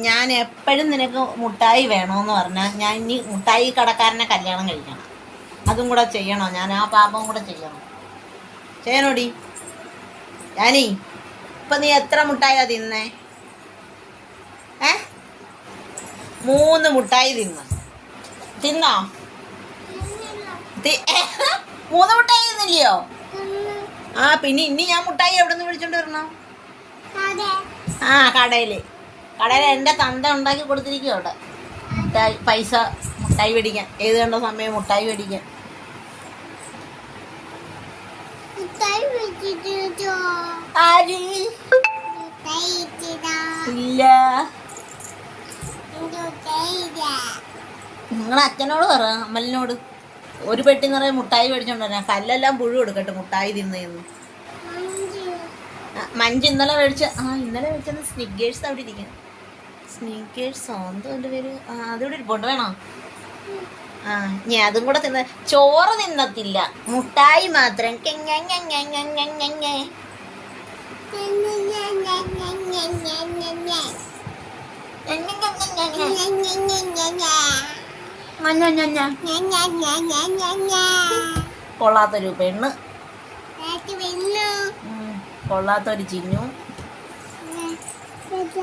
ഞാൻ എപ്പോഴും നിനക്ക് മുട്ടായി വേണമെന്ന് പറഞ്ഞാൽ ഞാൻ ഇനി മുട്ടായി കടക്കാരനെ കല്യാണം കഴിക്കണം. അതും കൂടെ ചെയ്യണോ? ഞാൻ ആ പാപം കൂടെ ചെയ്യണം. ചെയ്യണോടി? ഞാനീ ഇപ്പം നീ എത്ര മുട്ടായിയാ തിന്നേ? 3 മുട്ടായി തിന്നോ? 3 മുട്ടായി തിന്നില്ലയോ? പിന്നെ ഇനി ഞാൻ മുട്ടായി എവിടെ നിന്ന് വിളിച്ചോണ്ട് വരണോ? കടയില് എൻ്റെ തന്ത ഉണ്ടാക്കി കൊടുത്തിരിക്കും അവിടെ. മുട്ടായി മേടിക്കാൻ. ഏത് കണ്ട സമയം മുട്ടായി മേടിക്കാൻ. ഇല്ല, നിങ്ങളെ അച്ഛനോട് പറ, അമ്മലിനോട് ഒരു പെട്ടി നിറയെ മുട്ടായി മേടിച്ചോണ്ട് വരാം. കല്ലെല്ലാം പുഴു കൊടുക്കട്ടെ മുട്ടായി തിന്നു. മഞ്ച് ഇന്നലെ മേടിച്ചത് സ്നിക്കേഴ്സ് അവിടെ ഇരിക്കണം. സ്നിക്കേഴ്സോ എന്തോ എൻ്റെ പേര്. അതിവിടെ ഇരിപ്പുണ്ട്, വേണോ? ഞാൻ അതും കൂടെ തിന്ന. ചോറ് തിന്നത്തില്ല, മുട്ടായി മാത്രം. കൊള്ളാത്തൊരു പെണ്ണ്, കൊള്ളാത്തൊരു ചിന്നു.